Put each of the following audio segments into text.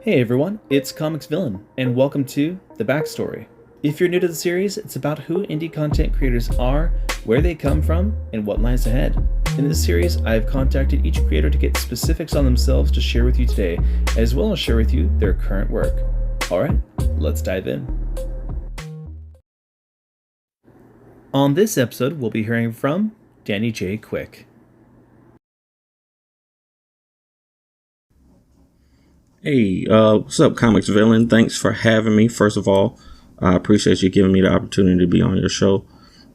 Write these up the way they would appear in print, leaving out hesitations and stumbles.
Hey everyone, it's Comix Villain, and welcome to The Backstory. If you're new to the series, it's about who indie content creators are, where they come from, and what lies ahead. In this series, I've contacted each creator to get specifics on themselves to share with you today, as well as share with you their current work. Alright, let's dive in. On this episode, we'll be hearing from Danny J. Quick. Hey, what's up, Comix Villain? Thanks for having me. First of all, I appreciate you giving me the opportunity to be on your show.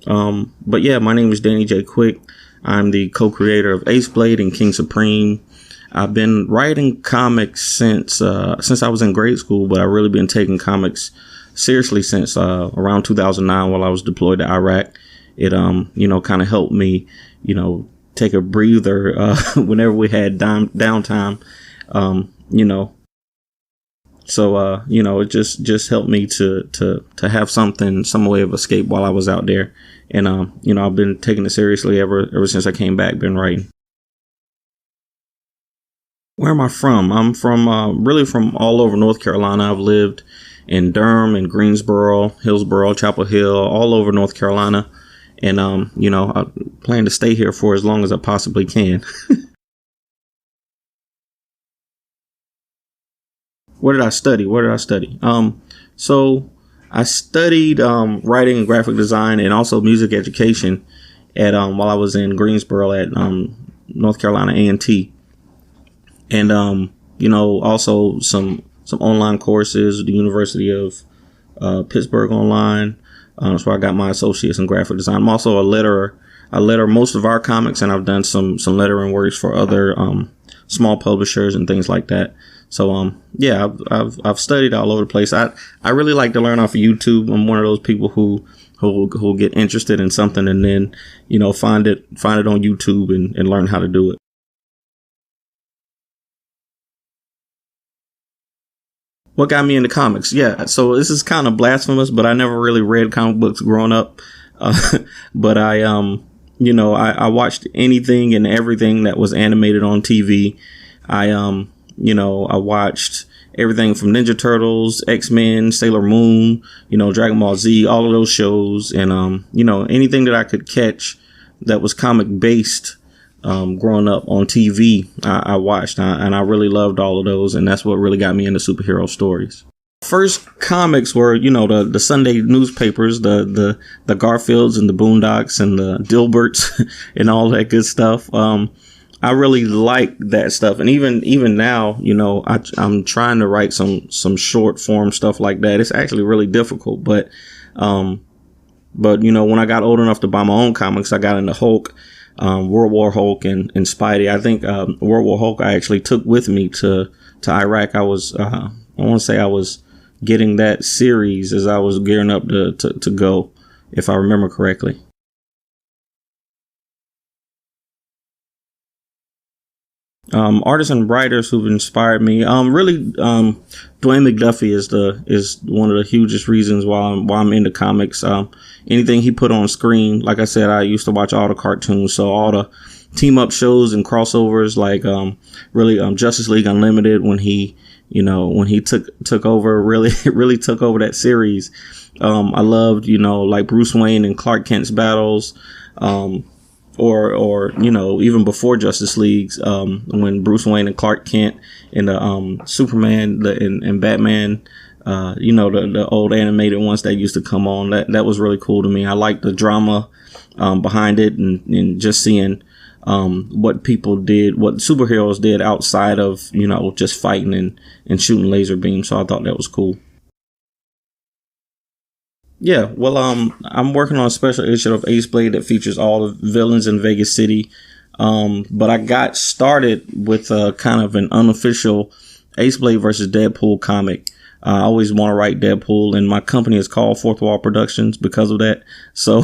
But yeah, my name is Danny J. Quick. I'm the co-creator of Ace Blade and King Supreme. I've been writing comics since I was in grade school, but I've really been taking comics seriously since around 2009 while I was deployed to Iraq. It kind of helped me, take a breather whenever we had downtime. So it just helped me to have some way of escape while I was out there. And, I've been taking it seriously ever since I came back, been writing. Where am I from? I'm from, really from all over North Carolina. I've lived in Durham and Greensboro, Hillsboro, Chapel Hill, all over North Carolina. And, I plan to stay here for as long as I possibly can. What did I study? So I studied writing and graphic design and also music education at while I was in Greensboro at North Carolina A&T. And also some online courses, the University of Pittsburgh Online. That's where I got my associates in graphic design. I'm also a letterer. I letter most of our comics, and I've done some lettering works for other small publishers and things like that. So, I've studied all over the place. I really like to learn off of YouTube. I'm one of those people who get interested in something and then, find it on YouTube and learn how to do it. What got me into comics? Yeah. So this is kind of blasphemous, but I never really read comic books growing up. But I watched anything and everything that was animated on TV. I watched everything from Ninja Turtles, X-Men, Sailor Moon, Dragon Ball Z, all of those shows. And, anything that I could catch that was comic based, growing up on TV, I watched, and I really loved all of those. And that's what really got me into superhero stories. First comics were, the Sunday newspapers, the Garfields and the Boondocks and the Dilberts and all that good stuff. I really like that stuff. And even now, I'm trying to write some short form stuff like that. It's actually really difficult. But when I got old enough to buy my own comics, I got into Hulk, World War Hulk and Spidey. I think, World War Hulk, I actually took with me to Iraq. I want to say I was getting that series as I was gearing up to go, if I remember correctly. Artists and writers who've inspired me. Dwayne McDuffie is one of the hugest reasons why I'm into comics. Anything he put on screen, like I said, I used to watch all the cartoons, so all the team up shows and crossovers, like Justice League Unlimited, when he took over, really took over that series. I loved like Bruce Wayne and Clark Kent's battles. Or even before Justice League's, when Bruce Wayne and Clark Kent and the Superman and Batman, the old animated ones that used to come on, that was really cool to me. I liked the drama behind it and just seeing what people did, what superheroes did outside of just fighting and shooting laser beams. So I thought that was cool. Yeah, well, I'm working on a special issue of Ace Blade that features all the villains in Vegas City. But I got started with kind of an unofficial Ace Blade versus Deadpool comic. I always want to write Deadpool, and my company is called Fourth Wall Productions because of that. So,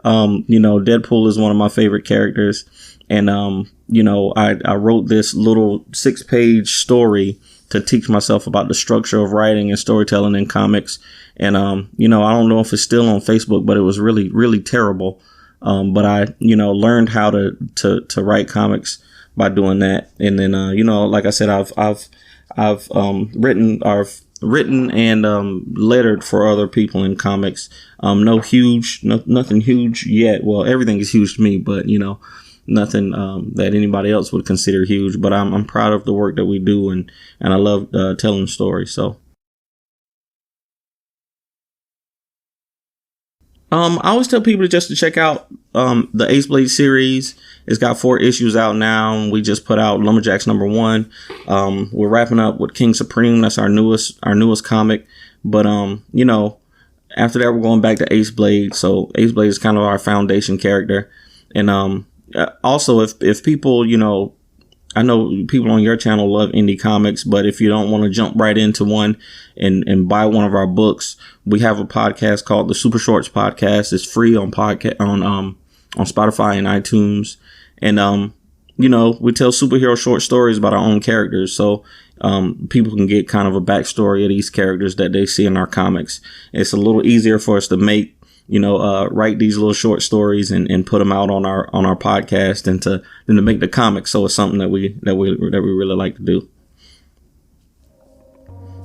Deadpool is one of my favorite characters. And, I wrote this little 6-page story to teach myself about the structure of writing and storytelling in comics. And, I don't know if it's still on Facebook, but it was really, really terrible. But I, learned how to write comics by doing that. And then, like I said, I've I've written and lettered for other people in comics. Nothing huge yet. Well, everything is huge to me, but you know, nothing that anybody else would consider huge. But I'm proud of the work that we do, and I love telling stories. So. I always tell people just to check out the Ace Blade series. It's got 4 issues out now, and we just put out Lumberjacks #1. We're wrapping up with King Supreme. That's our newest comic. But you know, after that, we're going back to Ace Blade. So Ace Blade is kind of our foundation character. And also, if people, you know, I know people on your channel love indie comics, but if you don't want to jump right into one and buy one of our books, we have a podcast called the Super Shorts Podcast. It's free on Spotify and iTunes. And, you know, we tell superhero short stories about our own characters. So people can get kind of a backstory of these characters that they see in our comics. It's a little easier for us to make, you know, write these little short stories and put them out on our podcast than to make the comics. So it's something that we really like to do.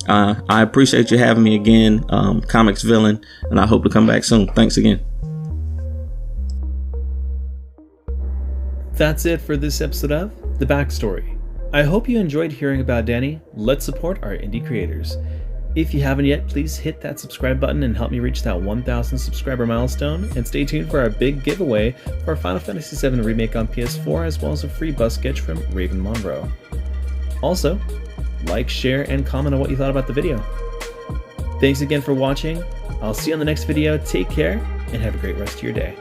I appreciate you having me again, Comics Villain, and I hope to come back soon. Thanks again. That's it for this episode of The Backstory. I hope you enjoyed hearing about Danny. Let's support our indie creators. If you haven't yet, please hit that subscribe button and help me reach that 1,000 subscriber milestone, and stay tuned for our big giveaway for our Final Fantasy VII Remake on PS4, as well as a free bus sketch from Raven Monroe. Also, like, share, and comment on what you thought about the video. Thanks again for watching. I'll see you on the next video. Take care, and have a great rest of your day.